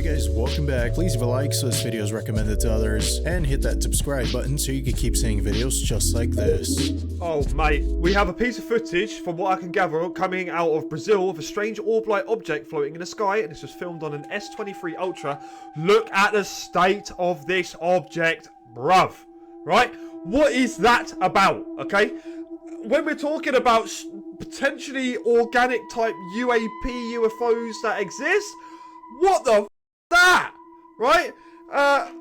Hey guys, welcome back. Please leave a like so this video is recommended to others, and hit that subscribe button so you can keep seeing videos just like this. Oh mate, we have a piece of footage, from what I can gather, coming out of Brazil of a strange orb-like object floating in the sky, and this was filmed on an S23 Ultra. Look at the state of this object, bruv. Right? What is that about, okay? When we're talking about potentially organic type UFOs that exist, what the f*** that? Right?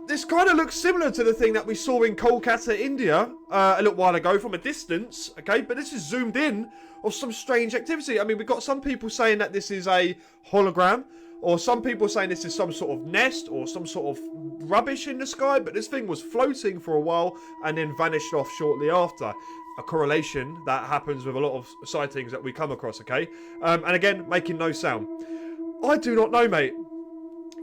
This kind of looks similar to the thing that we saw in Kolkata, India, a little while ago from a distance, okay? But this is zoomed in of some strange activity. I mean, we've got some people saying that this is a hologram, or some people saying this is some sort of nest or some sort of rubbish in the sky, but this thing was floating for a while and then vanished off shortly after. A correlation that happens with a lot of sightings that we come across, okay? And again, making no sound. I do not know, mate.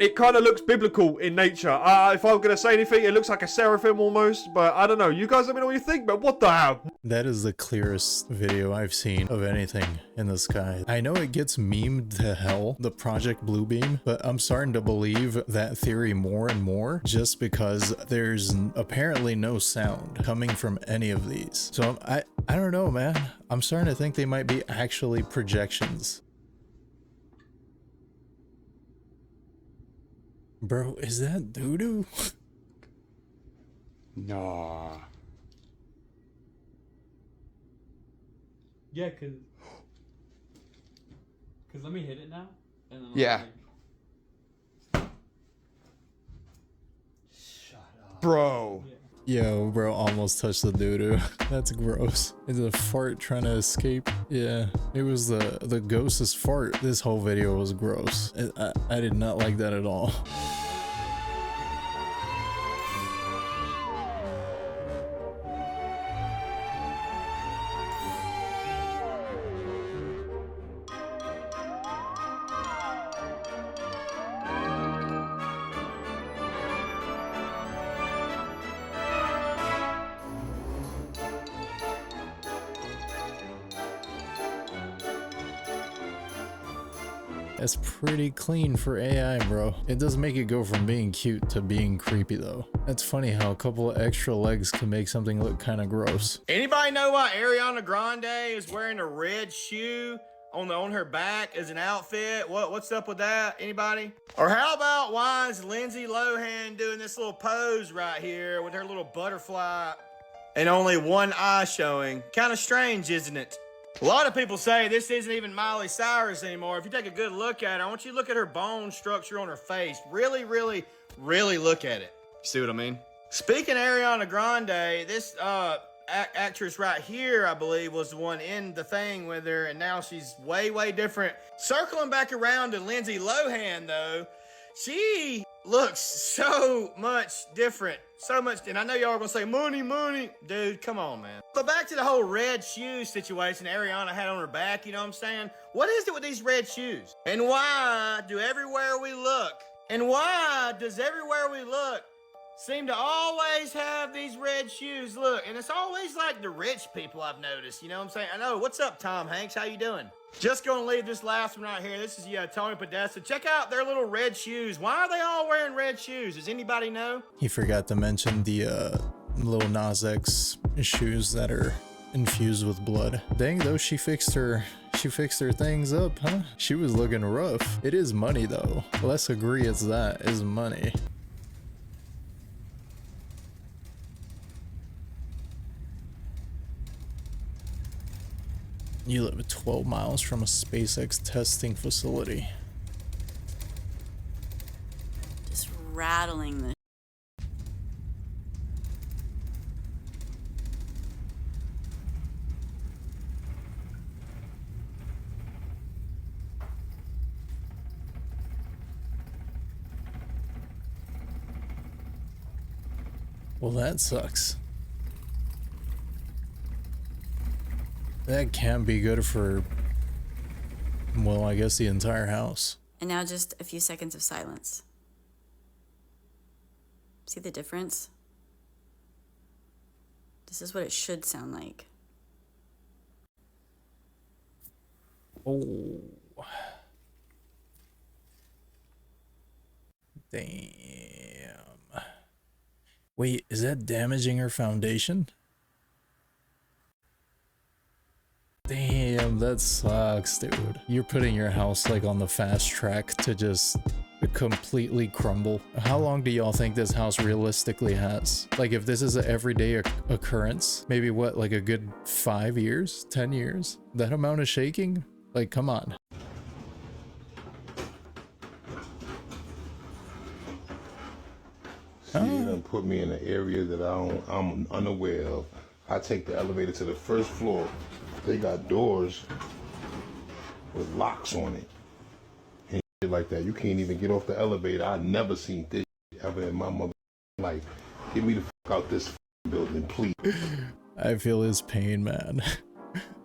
It kind of looks biblical in nature. If I'm going to say anything, it looks like a seraphim almost, but I don't know. You guys let me know what you think, but what the hell? That is the clearest video I've seen of anything in the sky. I know it gets memed to hell, the Project Bluebeam, but I'm starting to believe that theory more and more just because there's apparently no sound coming from any of these. So I don't know, man. I'm starting to think they might be actually projections. Bro, is that doo-doo? Nah. Yeah, cause let me hit it now. And then Yeah. Shut up. Bro. Yeah. Yo, bro, almost touched the doo-doo. That's gross. Is it a fart trying to escape? Yeah, it was the ghost's fart. This whole video was gross. I did not like that at all. That's pretty clean for AI, bro. It does make it go from being cute to being creepy, though. That's funny how a couple of extra legs can make something look kind of gross. Anybody know why Ariana Grande is wearing a red shoe on her back as an outfit? What's up with that? Anybody? Or how about why is Lindsay Lohan doing this little pose right here with her little butterfly and only one eye showing? Kind of strange, isn't it? A lot of people say this isn't even Miley Cyrus anymore. If you take a good look at her, I want you to look at her bone structure on her face. Really, really, really look at it. See what I mean? Speaking of Ariana Grande, this actress right here, I believe, was the one in the thing with her, and now she's way, way different. Circling back around to Lindsay Lohan, though, she looks so much different. So much, and I know y'all are gonna say, money, money. Dude, come on, man. But back to the whole red shoe situation Ariana had on her back, you know what I'm saying? What is it with these red shoes? And why do everywhere we look, and why does everywhere we look seem to always have these red shoes? Look, and it's always like the rich people I've noticed, you know what I'm saying? I know. What's up, Tom Hanks? How you doing? Just gonna leave this last one right here. This is Tony Podesta. Check out their little red shoes. Why are they all wearing red shoes? Does anybody know? He forgot to mention the Lil Nas X shoes that are infused with blood. Dang, though, she fixed her things up, huh? She was looking rough. It is money, though. Let's agree it's that is money. You live 12 miles from a SpaceX testing facility. Just rattling the Well, that sucks. That can't be good for, well, I guess the entire house. And now just a few seconds of silence. See the difference? This is what it should sound like. Oh. Damn. Wait, is that damaging her foundation? Damn, that sucks, dude. You're putting your house like on the fast track to just completely crumble. How long do y'all think this house realistically has? Like, if this is an everyday occurrence, maybe what, like a good 5 years, 10 years? That amount of shaking? Like, come on. See, they done put me in an area that I'm unaware of. I take the elevator to the first floor. They got doors with locks on it and shit like that. You can't even get off the elevator. I never seen this shit ever in my mother life. Get me the fuck out this building, please. I feel his pain, man.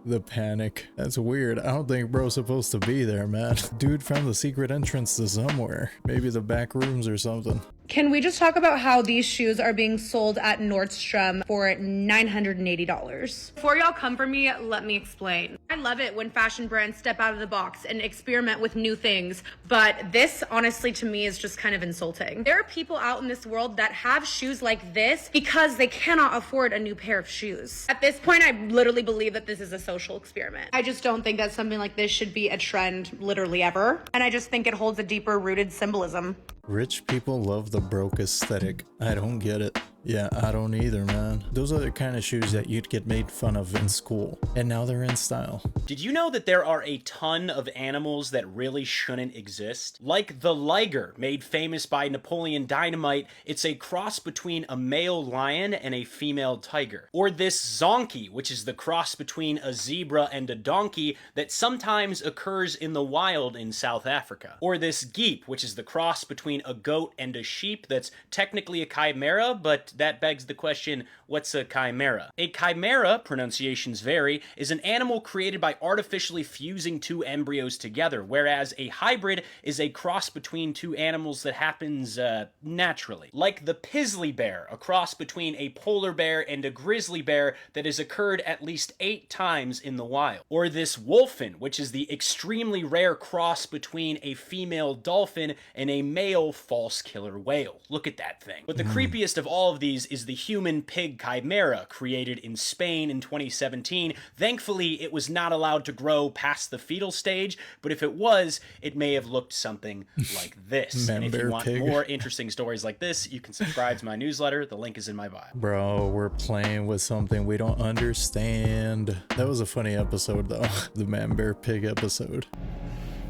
The panic. That's weird. I don't think bro's supposed to be there, man. Dude found the secret entrance to somewhere. Maybe the back rooms or something. Can we just talk about how these shoes are being sold at Nordstrom for $980? Before y'all come for me, let me explain. I love it when fashion brands step out of the box and experiment with new things, but this honestly to me is just kind of insulting. There are people out in this world that have shoes like this because they cannot afford a new pair of shoes. At this point, I literally believe that this is a social experiment. I just don't think that something like this should be a trend literally ever, and I just think it holds a deeper rooted symbolism. Rich people love the broke aesthetic. I don't get it. Yeah, I don't either, man. Those are the kind of shoes that you'd get made fun of in school, and now they're in style. Did you know that there are a ton of animals that really shouldn't exist? Like the liger, made famous by Napoleon Dynamite. It's a cross between a male lion and a female tiger. Or this zonkey, which is the cross between a zebra and a donkey that sometimes occurs in the wild in South Africa. Or this geep, which is the cross between a goat and a sheep that's technically a chimera, but that begs the question, what's a chimera? A chimera, pronunciations vary, is an animal created by artificially fusing two embryos together, whereas a hybrid is a cross between two animals that happens naturally. Like the Pizzly bear, a cross between a polar bear and a grizzly bear that has occurred at least 8 times in the wild. Or this wolfen, which is the extremely rare cross between a female dolphin and a male false killer whale. Look at that thing. But the creepiest of all of these is the human pig chimera, created in Spain in 2017. Thankfully, it was not allowed to grow past the fetal stage, but if it was, it may have looked something like this. And if you want more interesting stories like this, you can subscribe to my newsletter. The link is in my bio. Bro, we're playing with something we don't understand. That was a funny episode, though. The man bear pig episode.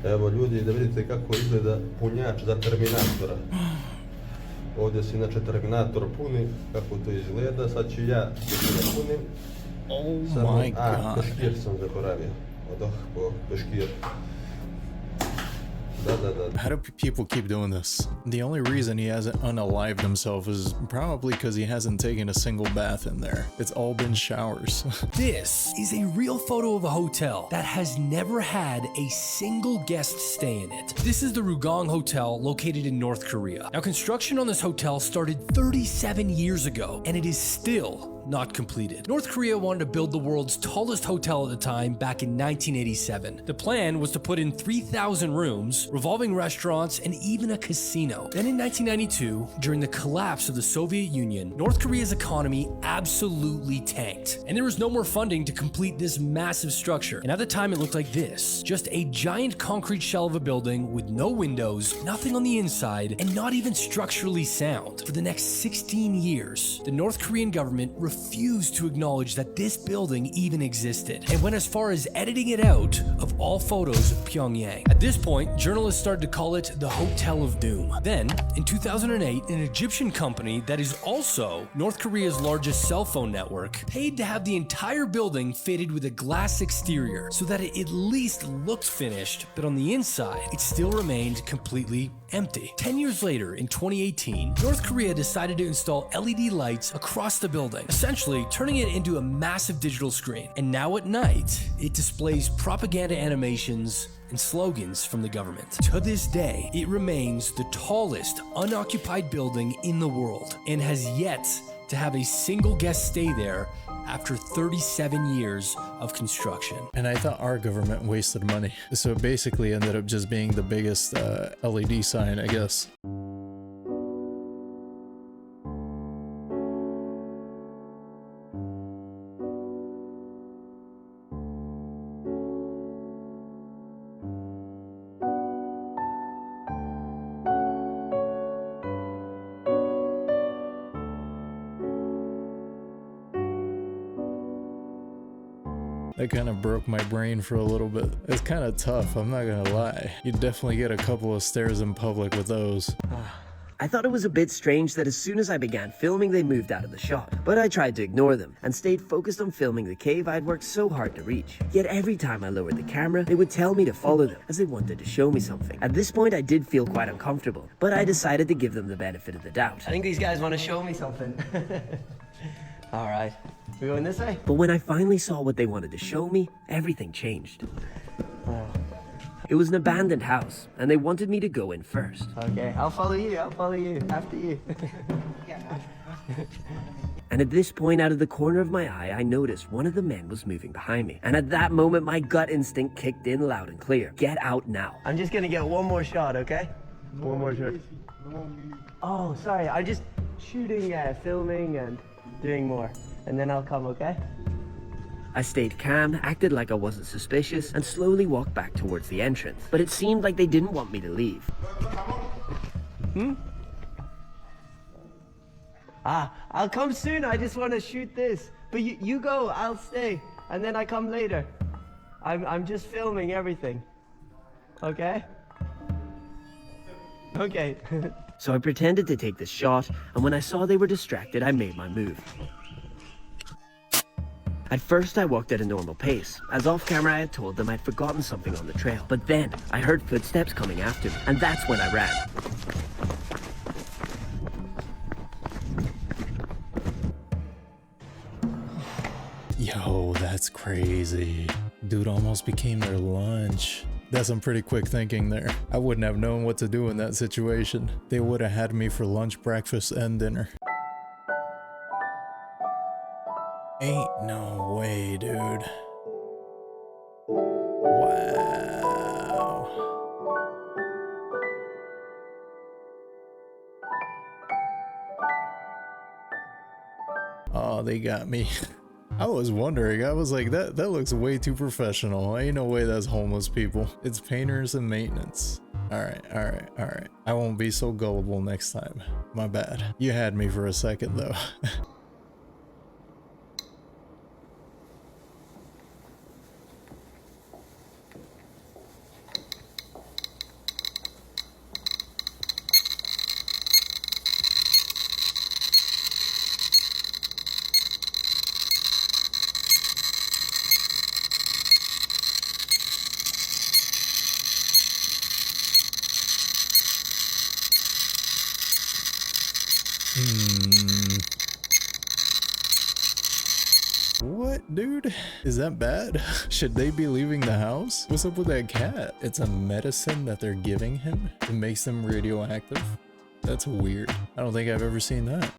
Evo ljudi, da vidite kako izgleda punjač za Terminatora. Ovdje se inače Terminator puni, kako to izgleda, sad ću ja da punim. Oh my god. Peškir sam zaboravio. Odoh po peškir. How do people keep doing this? The only reason he hasn't unalived himself is probably because he hasn't taken a single bath in there. It's all been showers. This is a real photo of a hotel that has never had a single guest stay in it. This is the Rugong Hotel located in North Korea. Now, construction on this hotel started 37 years ago, and it is still not completed. North Korea wanted to build the world's tallest hotel at the time back in 1987. The plan was to put in 3,000 rooms, revolving restaurants, and even a casino. Then in 1992, during the collapse of the Soviet Union, North Korea's economy absolutely tanked, and there was no more funding to complete this massive structure. And at the time, it looked like this: just a giant concrete shell of a building with no windows, nothing on the inside, and not even structurally sound. For the next 16 years, the North Korean government refused to acknowledge that this building even existed, and went as far as editing it out of all photos of Pyongyang. At this point, journalists started to call it the Hotel of Doom. Then, in 2008, an Egyptian company that is also North Korea's largest cell phone network paid to have the entire building fitted with a glass exterior so that it at least looked finished, but on the inside, it still remained completely empty. 10 years later, in 2018, North Korea decided to install LED lights across the building, essentially turning it into a massive digital screen. And now at night, it displays propaganda animations and slogans from the government. To this day, it remains the tallest unoccupied building in the world and has yet to have a single guest stay there after 37 years of construction. And I thought our government wasted money. So it basically ended up just being the biggest LED sign, I guess. That kind of broke my brain for a little bit. It's kind of tough, I'm not gonna lie. You definitely get a couple of stares in public with those. I thought it was a bit strange that as soon as I began filming, they moved out of the shot. But I tried to ignore them and stayed focused on filming the cave I'd worked so hard to reach. Yet every time I lowered the camera, they would tell me to follow them as they wanted to show me something. At this point, I did feel quite uncomfortable, but I decided to give them the benefit of the doubt. I think these guys want to show me something. All right, we going this way? But when I finally saw what they wanted to show me, everything changed. It was an abandoned house, and they wanted me to go in first. Okay, I'll follow you, after you. And at this point, out of the corner of my eye, I noticed one of the men was moving behind me. And at that moment, my gut instinct kicked in loud and clear. Get out now. I'm just gonna get one more shot, okay? One more shot. Oh, sorry, I'm just shooting, filming, and doing more. And then I'll come, okay? I stayed calm, acted like I wasn't suspicious, and slowly walked back towards the entrance. But it seemed like they didn't want me to leave. I'll come soon, I just want to shoot this. But you go, I'll stay, and then I come later. I'm just filming everything. Okay? Okay. So I pretended to take the shot, and when I saw they were distracted, I made my move. At first, I walked at a normal pace, as off camera I had told them I'd forgotten something on the trail. But then, I heard footsteps coming after me, and that's when I ran. Yo, that's crazy. Dude almost became their lunch. That's some pretty quick thinking there. I wouldn't have known what to do in that situation. They would have had me for lunch, breakfast, and dinner. Ain't no way, dude. Wow. Oh, they got me. I was wondering, I was like, that looks way too professional. Ain't no way that's homeless people. It's painters and maintenance. Alright. I won't be so gullible next time. My bad. You had me for a second though. What, dude? Is that bad? Should they be leaving the house? What's up with that cat? It's a medicine that they're giving him. It makes them radioactive. That's weird. I don't think I've ever seen that.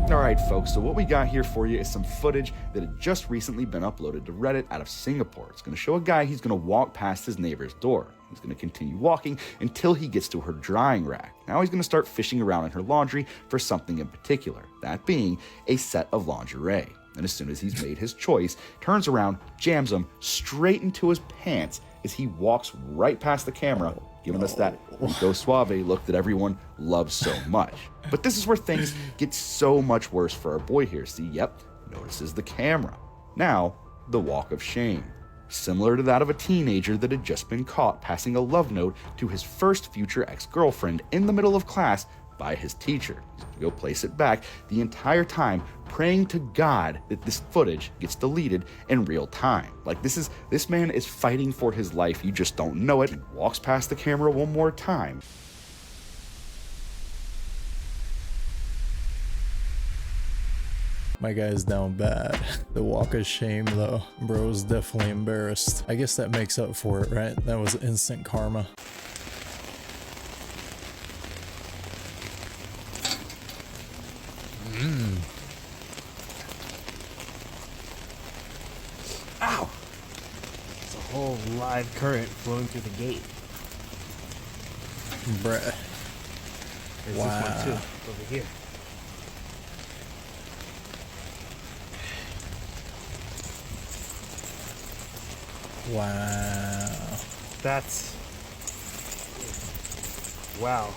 Alright folks, so what we got here for you is some footage that had just recently been uploaded to Reddit out of Singapore. It's going to show a guy, he's going to walk past his neighbor's door. He's going to continue walking until he gets to her drying rack. Now he's going to start fishing around in her laundry for something in particular, that being a set of lingerie. And as soon as he's made his choice, turns around, jams them straight into his pants as he walks right past the camera, giving us that Rico Suave look that everyone loves so much. But this is where things get so much worse for our boy here. See, yep, notices the camera. Now, the walk of shame. Similar to that of a teenager that had just been caught passing a love note to his first future ex-girlfriend in the middle of class by his teacher. He's gonna go place it back the entire time, praying to God that this footage gets deleted in real time. Like this man is fighting for his life, you just don't know it. He walks past the camera one more time. My guy's down bad. The walk of shame though. Bro's definitely embarrassed. I guess that makes up for it, right? That was instant karma. Ow! It's a whole live current flowing through the gate. Bruh. There's Wow. this one too, over here. Wow. That's... Wow.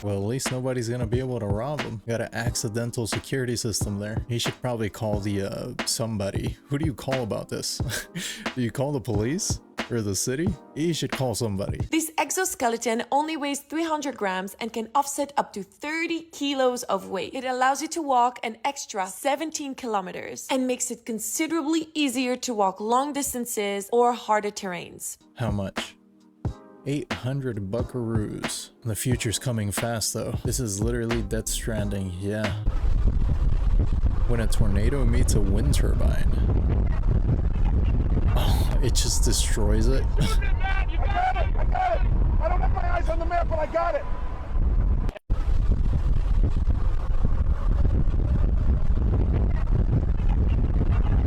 Well, at least nobody's gonna be able to rob him. Got an accidental security system there. He should probably call the, somebody. Who do you call about this? Do you call the police? Or the city? He should call somebody. This exoskeleton only weighs 300 grams and can offset up to 30 kilos of weight. It allows you to walk an extra 17 kilometers and makes it considerably easier to walk long distances or harder terrains. How much? 800 buckaroos. The future's coming fast though. This is literally Death Stranding, yeah. When a tornado meets a wind turbine. Oh, it just destroys it. I got it! I got it! I don't have my eyes on the map, but I got it!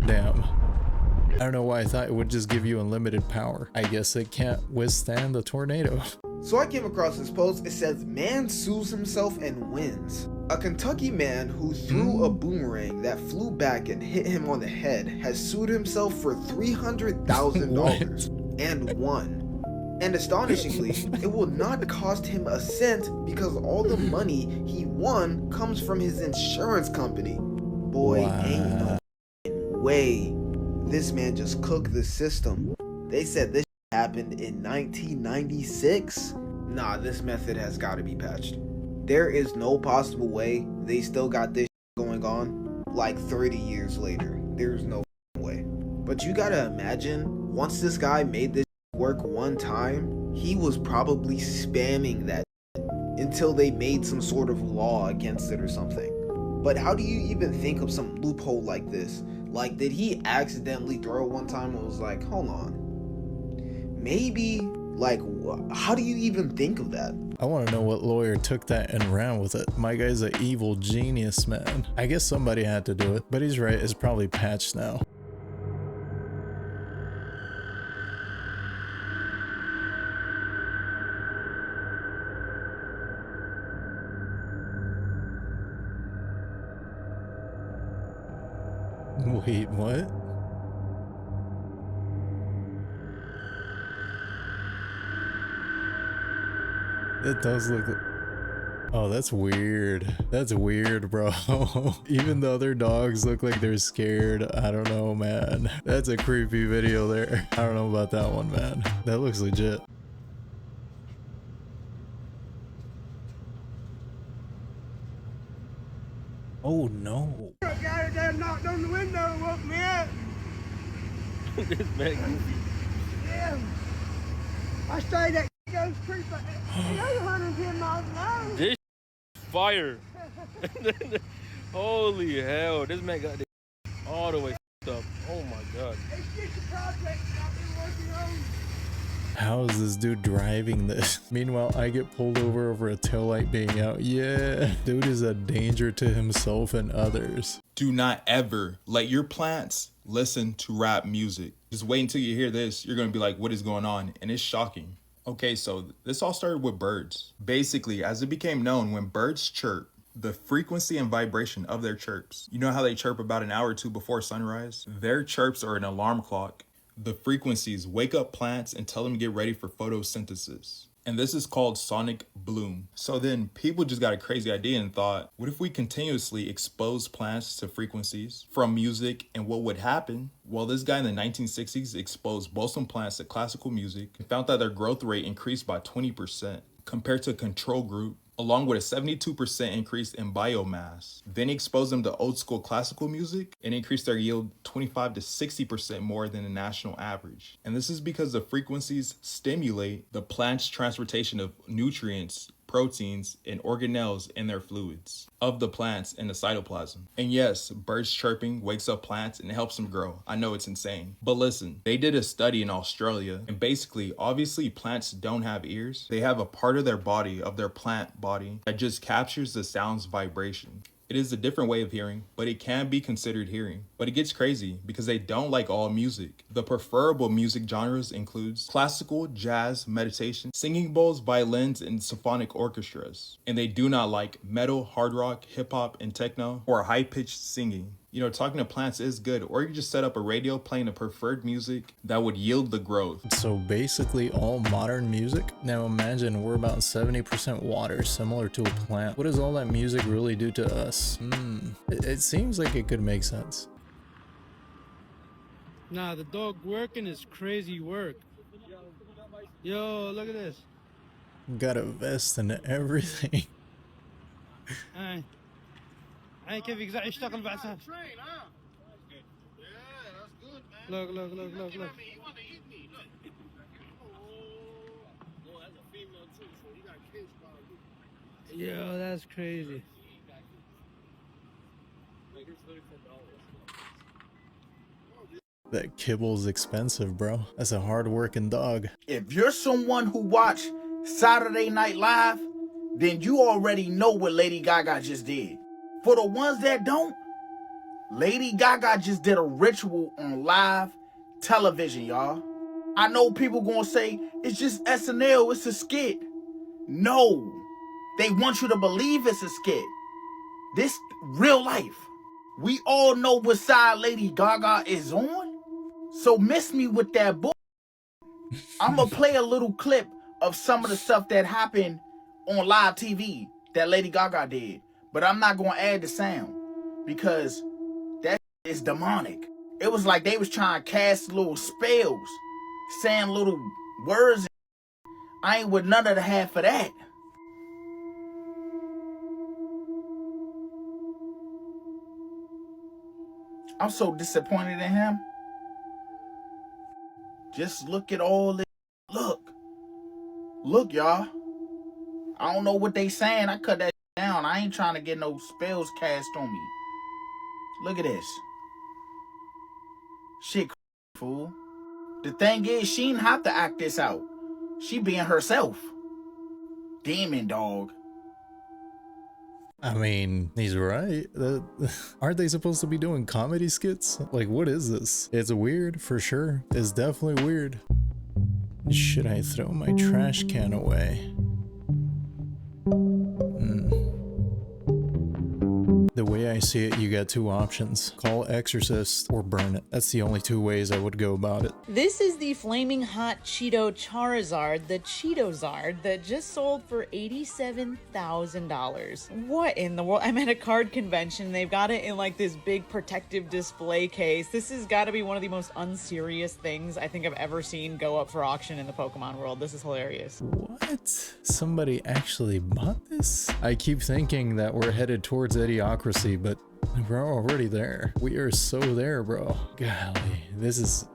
Damn. I don't know why I thought it would just give you unlimited power. I guess it can't withstand the tornado. So I came across this post. It says, man sues himself and wins. A Kentucky man who threw a boomerang that flew back and hit him on the head has sued himself for $300,000 and won. And astonishingly, it will not cost him a cent because all the money he won comes from his insurance company. Boy, ain't no way. This man just cooked the system. They said this happened in 1996. Nah, this method has got to be patched. There is no possible way they still got this going on like 30 years later. There's no way. But you gotta imagine, once this guy made this work one time, he was probably spamming that until they made some sort of law against it or something. But how do you even think of some loophole like this? Like, did he accidentally throw it one time and was like, hold on, maybe, like, how do you even think of that? I want to know what lawyer took that and ran with it. My guy's an evil genius, man. I guess somebody had to do it, but he's right, it's probably patched now. Wait, what? It does look... Oh, that's weird. That's weird, bro. Even the other dogs look like they're scared. I don't know, man. That's a creepy video there. I don't know about that one, man. That looks legit. Oh, no. A guy that knocked on the window and woke me up. This man goofy. Yeah. I stayed at goes pretty fast. You know, 110 miles an hour. This fire. Holy hell. This man got this all the way up. Oh my god. It's just a project that I've been working on. How is this dude driving this? Meanwhile, I get pulled over a taillight being out. Yeah, dude is a danger to himself and others. Do not ever let your plants listen to rap music. Just wait until you hear this. You're going to be like, what is going on? And it's shocking. Okay, so this all started with birds. Basically, as it became known, when birds chirp, the frequency and vibration of their chirps. You know how they chirp about an hour or two before sunrise? Their chirps are an alarm clock. The frequencies wake up plants and tell them to get ready for photosynthesis. And this is called sonic bloom. So then people just got a crazy idea and thought, what if we continuously expose plants to frequencies from music, and what would happen? Well, this guy in the 1960s exposed balsam plants to classical music and found that their growth rate increased by 20% compared to a control group, along with a 72% increase in biomass. Then he exposed them to old school classical music and increased their yield 25 to 60% more than the national average. And this is because the frequencies stimulate the plant's transportation of nutrients, proteins, and organelles in their fluids of the plants in the cytoplasm. And yes, birds chirping wakes up plants and helps them grow. I know it's insane. But listen, they did a study in Australia, and basically, obviously plants don't have ears. They have a part of their body, of their plant body, that just captures the sound's vibration. It is a different way of hearing, but it can be considered hearing. But But it gets crazy because they don't like all music. The preferable music genres includes classical, jazz, meditation, singing bowls, violins, and symphonic orchestras. And they do not like metal, hard rock, hip hop, and techno, or high-pitched singing. You know, talking to plants is good, or you just set up a radio playing the preferred music that would yield the growth. So basically all modern music? Now imagine we're about 70% water, similar to a plant. What does all that music really do to us? It seems like it could make sense. Nah, the dog working is crazy work. Yo, look at this. Got a vest and everything. كيف يشتغل بعدها. Look. Yo, that's crazy. That kibble's expensive, bro. That's a hard-working dog. If you're someone who watched Saturday Night Live, then you already know what Lady Gaga just did. For the ones that don't, Lady Gaga just did a ritual on live television, y'all. I know people gonna say, it's just SNL, it's a skit. No, they want you to believe it's a skit. This real life. We all know what side Lady Gaga is on. So miss me with that book. I'm gonna play a little clip of some of the stuff that happened on live TV that Lady Gaga did. But I'm not gonna add the sound because that is demonic. It was like they was trying to cast little spells, saying little words. I ain't with none of the half of that. I'm so disappointed in him. Just look at all this. Look, y'all. I don't know what they saying. I cut that down. I ain't trying to get no spells cast on me. Look at this. Shit, fool. The thing is, she didn't have to act this out. She being herself. Demon dog. I mean, he's right. Aren't they supposed to be doing comedy skits? Like, what is this? It's weird, for sure. It's definitely weird. Should I throw my trash can away? The way I see it, you got two options. Call Exorcist or burn it. That's the only two ways I would go about it. This is the Flaming Hot Cheeto Charizard, the Cheetozard, that just sold for $87,000. What in the world? I'm at a card convention. They've got it in like this big protective display case. This has got to be one of the most unserious things I think I've ever seen go up for auction in the Pokemon world. This is hilarious. What? Somebody actually bought this? I keep thinking that we're headed towards Idiocracy, but we're already there. We are so there, bro. Golly, this is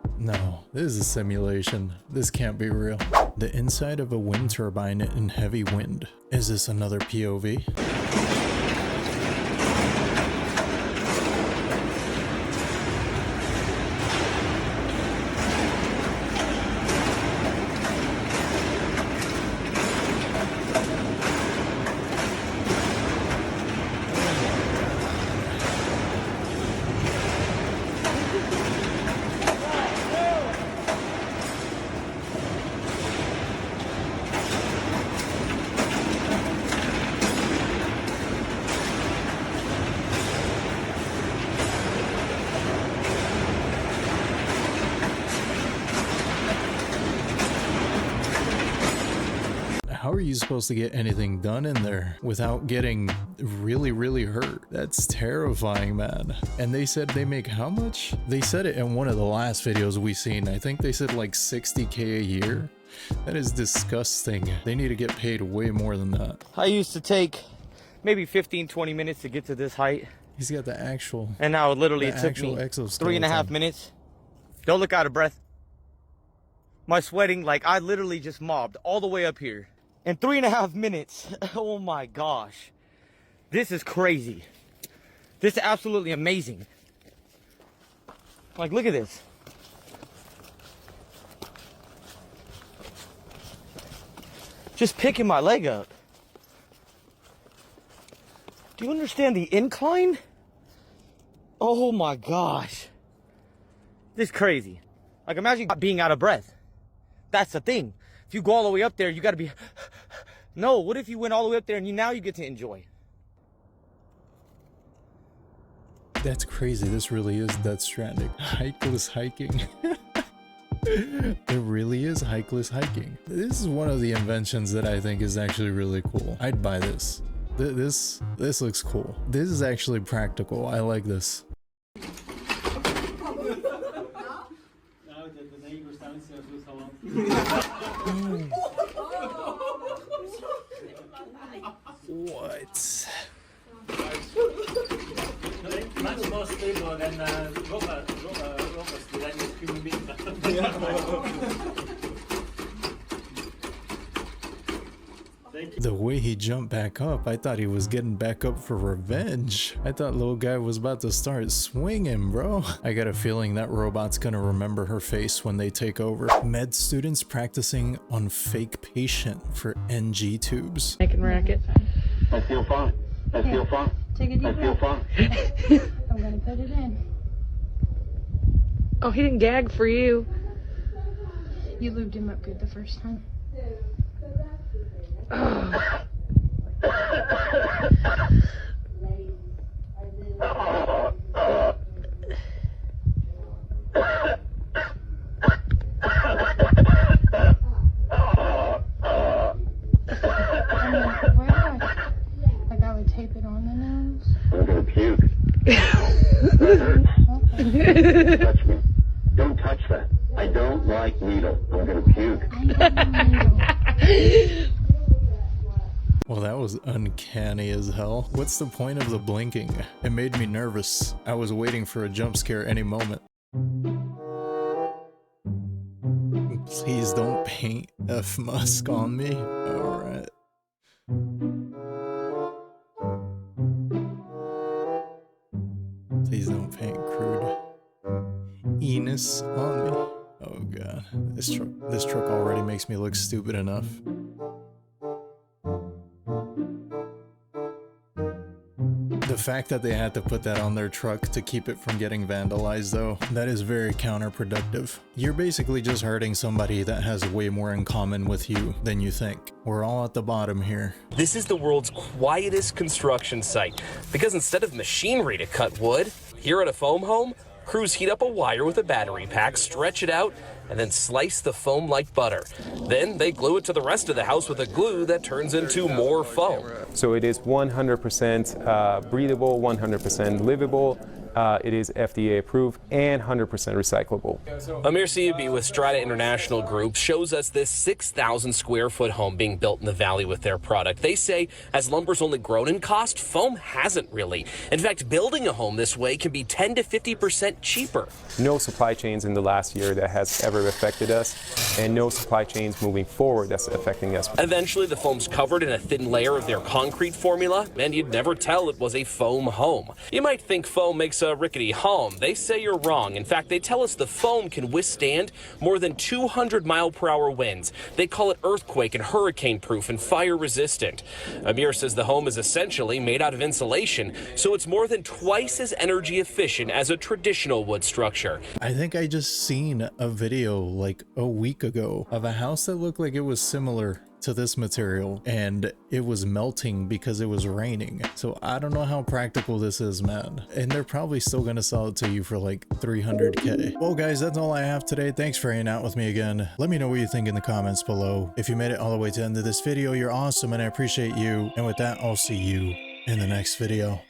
a simulation. This can't be real. The inside of a wind turbine in heavy wind. Is this another POV? How are you supposed to get anything done in there without getting really, really hurt? That's terrifying, man. And they said they make how much? They said it in one of the last videos we seen. I think they said like 60K a year. That is disgusting. They need to get paid way more than that. I used to take maybe 15-20 minutes to get to this height. He's got the actual. And now literally it took me exoskeleton. 3.5 minutes. Don't look out of breath. My sweating, like I literally just mobbed all the way up here. In 3.5 minutes. Oh my gosh. This is crazy. This is absolutely amazing. Like, look at this. Just picking my leg up. Do you understand the incline? Oh my gosh. This is crazy. Like, imagine being out of breath. That's the thing. If you go all the way up there, you gotta be... No, what if you went all the way up there and now you get to enjoy? That's crazy. This really is Death Stranding. Hikeless hiking. It really is hikeless hiking. This is one of the inventions that I think is actually really cool. I'd buy this. This looks cool. This is actually practical. I like this. What? Much more stable than robots than human beings. The way he jumped back up, I thought he was getting back up for revenge. I thought little guy was about to start swinging, bro. I got a feeling that robot's gonna remember her face when they take over. Med students practicing on fake patient for NG tubes. I can rack it. I feel fine. I feel fine. Take a deep I feel breath. fine. I'm gonna put it in. Oh, he didn't gag for you. You lubed him up good the first time. Oh. Like I would tape it on the nose. I'm gonna puke. That hurts. Don't touch me. Don't touch that. I don't like needle. I'm gonna puke. Well, that was uncanny as hell. What's the point of the blinking? It made me nervous. I was waiting for a jump scare any moment. Please don't paint F Musk on me. Alright. Please don't paint crude Enos on me. Oh god. This truck already makes me look stupid enough. The fact that they had to put that on their truck to keep it from getting vandalized though, that is very counterproductive. You're basically just hurting somebody that has way more in common with you than you think. We're all at the bottom here. This is the world's quietest construction site because instead of machinery to cut wood, here at a foam home, crews heat up a wire with a battery pack, stretch it out, and then slice the foam like butter. Then they glue it to the rest of the house with a glue that turns into more foam. So it is 100% breathable, 100% livable. It is FDA approved and 100% recyclable. Amir Siabi with Strata International Group shows us this 6,000 square foot home being built in the valley with their product. They say as lumber's only grown in cost, foam hasn't really. In fact, building a home this way can be 10 to 50% cheaper. No supply chains in the last year that has ever affected us, and no supply chains moving forward that's affecting us. Eventually, the foam's covered in a thin layer of their concrete formula, and you'd never tell it was a foam home. You might think foam makes a rickety home. They say you're wrong. In fact, they tell us the foam can withstand more than 200-mile-per-hour winds. They call it earthquake and hurricane-proof and fire-resistant. Amir says the home is essentially made out of insulation, so it's more than twice as energy efficient as a traditional wood structure. I think I just seen a video like a week ago of a house that looked like it was similar to this material and it was melting because it was raining. So I don't know how practical this is, man. And they're probably still gonna sell it to you for like 300K. Well guys, that's all I have today. Thanks for hanging out with me again. Let me know what you think in the comments below. If you made it all the way to the end of this video, you're awesome and I appreciate you. And with that, I'll see you in the next video.